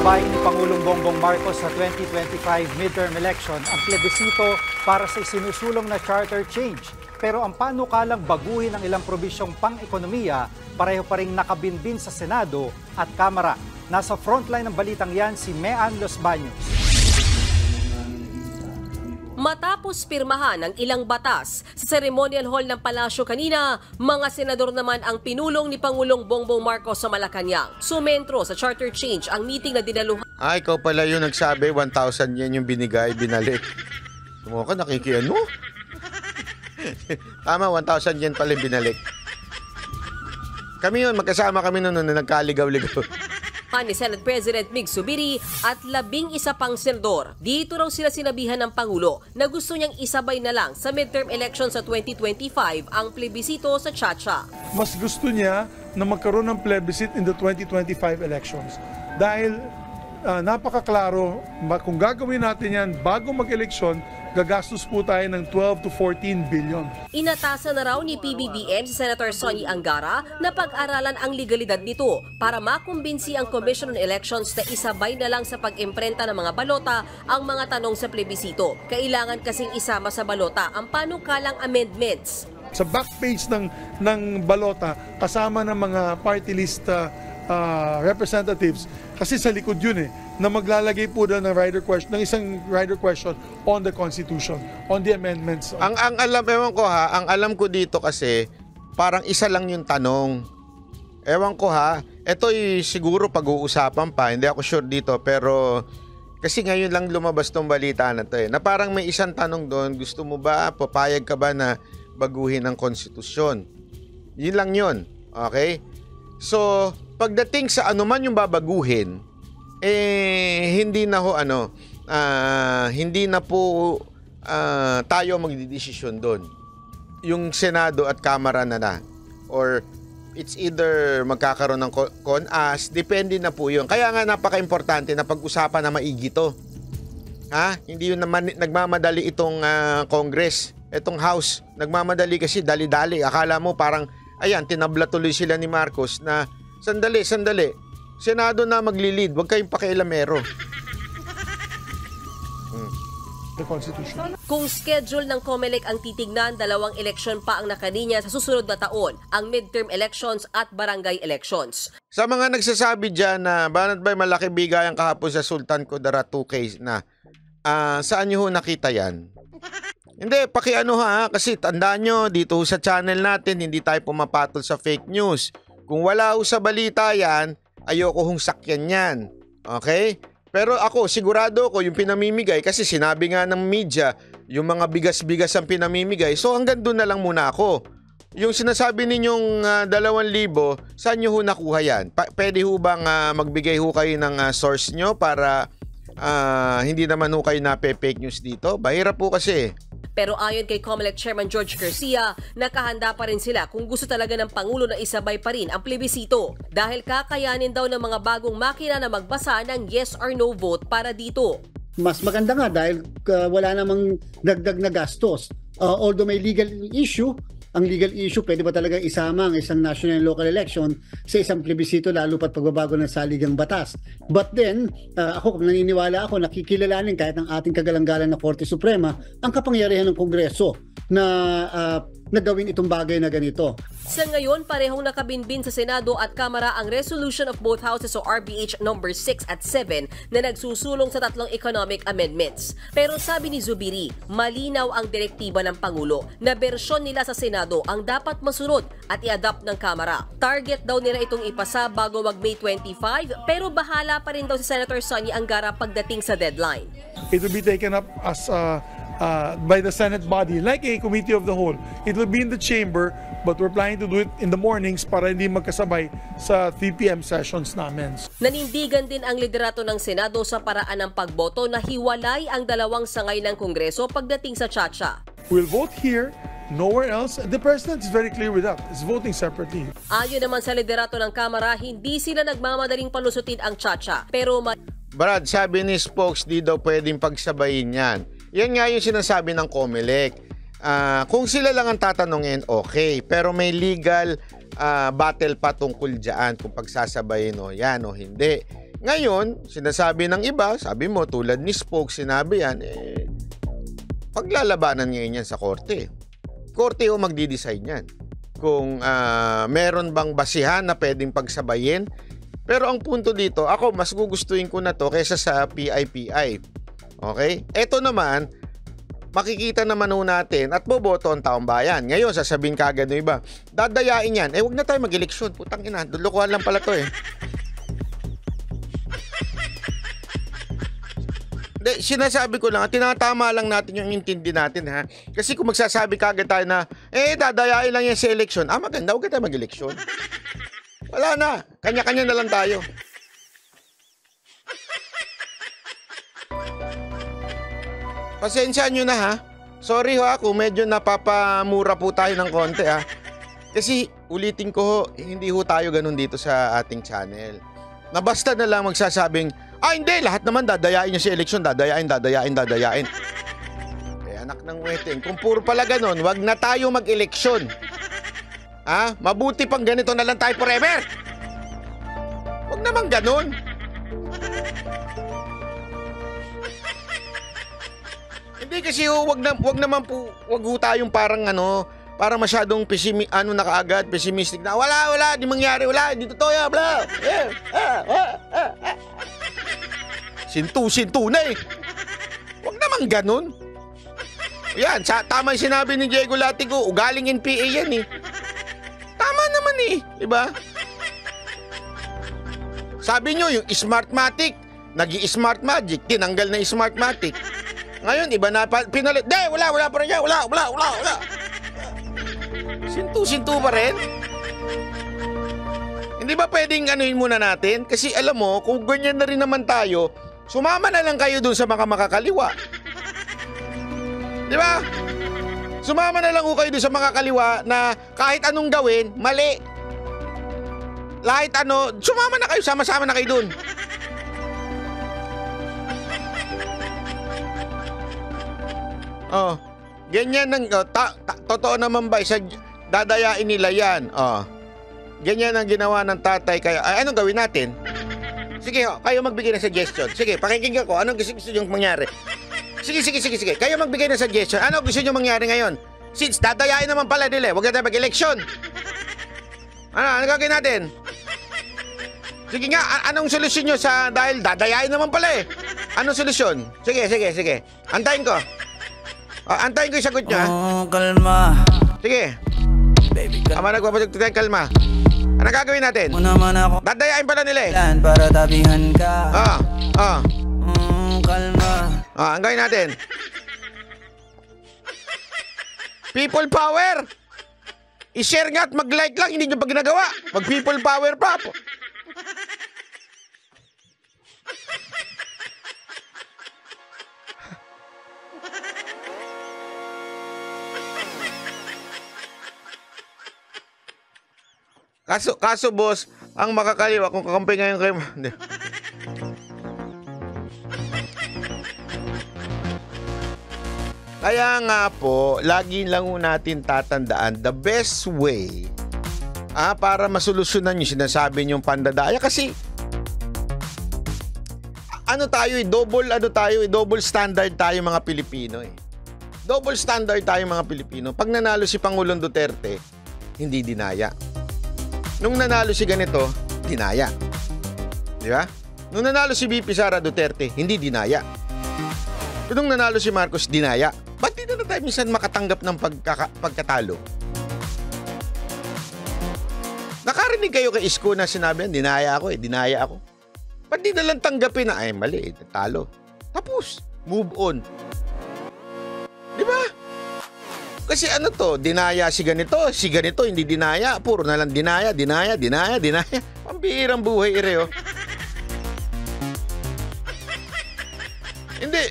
Isabayin ni Pangulong Bongbong Marcos sa 2025 midterm election ang plebisito para sa isinusulong na charter change. Pero ang panukalang baguhin ang ilang probisyong pang-ekonomiya, pareho pa rin nakabinbin sa Senado at Kamara. Nasa frontline ng balitang yan si Mean Los Baños. Matapos pirmahan ang ilang batas sa ceremonial hall ng palasyo kanina, mga senador naman ang pinulong ni Pangulong Bongbong Marcos sa Malacanang. Sumentro sa charter change ang meeting na dinaluhan. Ikaw pala yung nagsabi, 1,000 yen yung binigay, binalik. Sumuha ka, nakikiano? Tama, 1,000 yen pala yung binalik. Kami yun, magkasama kami noon na nagkaligaw-ligaw. Ni Senate President Mig Zubiri at 11 pang senador. Dito raw sila sinabihan ng Pangulo na gusto niyang isabay na lang sa midterm election sa 2025 ang plebisito sa Chacha. Mas gusto niya na magkaroon ng plebiscite in the 2025 elections. Dahil napakaklaro, kung gagawin natin yan bago mag-eleksyon, gagastos po tayo ng 12 to 14 billion. Inatasan na raw ni PBBM si Senator Sonny Angara na pag-aralan ang legalidad nito para makumbinsi ang Commission on Elections na isabay na lang sa pag-imprenta ng mga balota ang mga tanong sa plebisito. Kailangan kasing isama sa balota ang panukalang amendments. Sa back page ng balota, kasama ng mga party list representatives, kasi sa likod yun na maglalagay po doon ng isang rider question on the Constitution, on the amendments. Ang alam, ewan ko ha, ang alam ko dito kasi parang isa lang yung tanong. Ewan ko ha, ito'y siguro pag-uusapan pa, hindi ako sure dito, pero kasi ngayon lang lumabas tong balita na to na parang may isang tanong doon, gusto mo ba, papayag ka ba na baguhin ang konstitusyon? Yun lang yun, okay? So, pagdating sa anuman yung babaguhin, hindi na po tayo magdidesisyon doon. Yung Senado at Kamara na. Or it's either magkakaroon ng CONAS, depende na po yun. Kaya nga napaka-importante na pag-usapan na maigi to. Hindi yun naman nagmamadali itong Congress, itong House. Nagmamadali kasi dali-dali. Akala mo parang, ayan, tinabla tuloy sila ni Marcos na sandali. Senado na maglilid, huwag kayong pakialamero. The Constitution. Kung schedule ng COMELEC ang titignan, 2 eleksyon pa ang nakalinya sa susunod na taon, ang midterm elections at barangay elections. Sa mga nagsasabi dyan na banat ba malaki bigayan kahapon sa Sultan Kudarat 2K na, saan nyo ho nakita yan? Hindi, pakiano kasi tandaan nyo, dito sa channel natin, hindi tayo pumapatol sa fake news. Kung wala ho sa balita yan, ayoko hong sakyan yan. Okay? Pero ako, sigurado ko yung pinamimigay, kasi sinabi nga ng media, yung mga bigas-bigas ang pinamimigay, so hanggang doon na lang muna ako. Yung sinasabi ninyong 2,000, saan nyo ho nakuha yan? Pwede ho bang magbigay ho kayo ng source nyo para hindi naman ho kayo nape-fake news dito? Bahirap po kasi. Pero ayon kay COMELEC Chairman George Garcia, nakahanda pa rin sila kung gusto talaga ng Pangulo na isabay pa rin ang plebisito dahil kakayanin daw ng mga bagong makina na magbasa ng yes or no vote para dito. Mas maganda nga dahil wala namang dagdag na gastos. Although may legal issue, ang legal issue, pwede ba talaga isama ang isang national and local election sa isang plebisito lalo pat pagbabago ng saligang batas. But then, ako naniniwala ako, nakikilalanin kahit ang ating kagalang-galang na Korte Suprema ang kapangyarihan ng Kongreso na gawin itong bagay na ganito. Sa ngayon, parehong nakabinbin sa Senado at Kamara ang resolution of both houses o RBH number 6 at 7 na nagsusulong sa 3 economic amendments. Pero sabi ni Zubiri, malinaw ang direktiba ng Pangulo na bersyon nila sa Senado ang dapat masunod at i-adopt ng Kamara. Target daw nila itong ipasa bago mag-May 25 pero bahala pa rin daw si Senator Sonny Angara pagdating sa deadline. It will be taken up as by the Senate body like a committee of the whole. It will be in the chamber, but we're planning to do it in the mornings para hindi magkasabay sa 3 p.m. sessions namin. Nanindigan din ang liderato ng Senado sa paraan ng pagboto na hiwalay ang 2 sangay ng Kongreso pagdating sa Chacha. We'll vote here, nowhere else. The President is very clear with that. It's voting separately. Ayon naman sa liderato ng Kamara, hindi sila nagmamadaling palusutin ang Chacha. Pero Brad, sabi ni Spokes, di daw pwedeng pagsabayin yan. Yan nga yung sinasabi ng COMELEC. Kung sila lang ang tatanungin, okay. Pero may legal battle pa tungkol dyan kung pagsasabayin o yan o hindi. Ngayon, sinasabi ng iba, sabi mo, tulad ni Spoke, sinabi yan, paglalabanan ngayon yan sa korte. Korte o magdi-decide yan. Kung meron bang basihan na pwedeng pagsabayin. Pero ang punto dito, ako mas gugustuhin ko na to kaysa sa PIPI. Okay? Ito naman, makikita naman natin at boboto ang taong bayan. Ngayon, sasabihin kagad ng iba, dadayain yan. Wag na tayo mag-eleksyon. Putang ina, lulukuhan lang pala to Sinasabi ko lang, tinatama lang natin yung intindi natin ha. Kasi kung magsasabi kagad tayo na, dadayain lang yan sa eleksyon. Maganda, huwag tayo mag-eleksyon. Wala na, kanya-kanya na lang tayo. Pasensya nyo na ha. Sorry ho ako, medyo napapamura po tayo ng konti ha. Kasi ulitin ko ho, hindi ho tayo ganun dito sa ating channel. Na basta na lang magsasabing, hindi, lahat naman dadayain niya sa eleksyon, dadayain. Anak ng weteng, kung puro pala ganun, wag na tayo mag-eleksyon. Mabuti pang ganito na lang tayo forever. Wag naman ganun. Hindi kasi wag ho tayong parang parang masyadong na kaagad, pessimistic na wala, di mangyari, wala, di totoo yan, bla. Sintu na Wag naman ganun. Yan, tama yung sinabi ni Diego Latigo, ugaling NPA yan Tama naman diba? Sabi nyo, yung Smartmatic, nag-i-Smart Magic, tinanggal na yung Smartmatic. Ngayon, iba na pinalit. Wala pa rin yan, wala. Sintu pa rin. Hindi ba pwedeng anuhin muna natin? Kasi alam mo, kung ganyan na rin naman tayo, sumama na lang kayo dun sa mga makakaliwa. Di ba? Sumama na lang kayo dun sa makakaliwa na kahit anong gawin, mali. Sumama na kayo, sama-sama na kayo dun. Ganyan totoo naman ba sa dadayain nila yan. Ganyan ang ginawa ng tatay kaya anong gawin natin? Sige kayo magbigay ng suggestion. Sige, pakikinggan ko anong gusto niyo mangyari. Sige. Kayo magbigay ng suggestion. Ano gusto niyo mangyari ngayon? Since dadayain naman pala nila, wag na tayo mag-eleksyon. Ano gagawin natin? Sige nga, anong solusyon nyo dahil dadayain naman pala Anong solusyon? Sige. Antayin ko. Antayin ko yung sagot nyo kalma. Sige. Baby, kalma. Nagpapasok tayo, kalma. Ano gagawin natin? Naman ako. Dadayain pala nila Para tabihan ka. Kalma. Ang gawin natin? People power. I-share nga at mag-like lang, hindi nyo pa ginagawa. Mag-people power pa po. Kaso boss, ang makakaliwa kung kakampi ngayon kayo. Kaya nga po, lagi lang natin tatandaan the best way para masolusyonan yung sinasabi niyong pandadaya kasi double standard tayo mga Pilipino Double standard tayo mga Pilipino. Pag nanalo si Pangulong Duterte, hindi dinaya. Nung nanalo si ganito, dinaya. Di ba? Nung nanalo si VP Sara Duterte, hindi dinaya. Nung nanalo si Marcos, dinaya. Ba't di na tayo minsan makatanggap ng pagkatalo? Nakarinig kayo kay Isko na sinabi yan, dinaya ako. Ba't di na lang tanggapin na, mali, talo. Tapos, move on. Di ba? Kasi dinaya si ganito, hindi dinaya. Puro na lang dinaya. Pambihirang buhay, Hindi.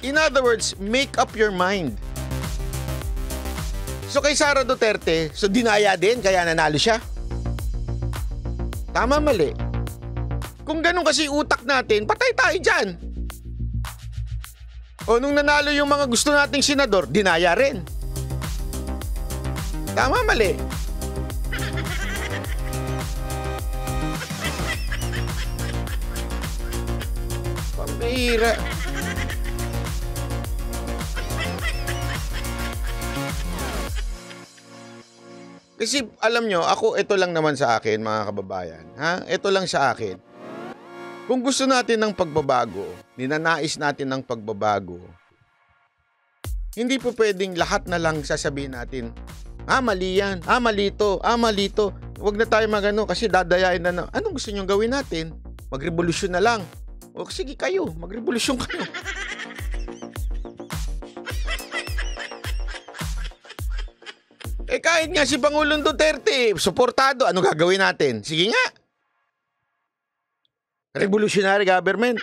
In other words, make up your mind. So kay Sara Duterte, dinaya din, kaya nanalo siya. Tama, mali. Kung ganun kasi utak natin, patay tayo dyan. O nung nanalo yung mga gusto nating senador, dinaya rin. Tama, mali. Bihira. Kasi alam nyo, ako, ito lang naman sa akin, mga kababayan. Ha? Ito lang sa akin. Kung gusto natin ng pagbabago, ninanais natin ng pagbabago, hindi po pwedeng lahat na lang sasabihin natin, mali yan, mali ito, mali ito. Huwag na tayo magano kasi dadayain na. Anong gusto nyong gawin natin? Magrevolusyon na lang. O sige kayo, magrevolusyon kayo. Kahit nga si Pangulong Duterte, suportado, ano gagawin natin? Sige nga. Revolutionary government.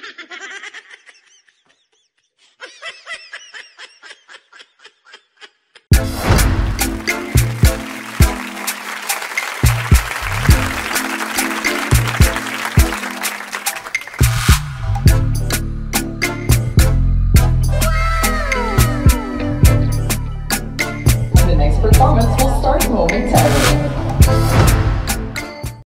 The next performance will start momentarily.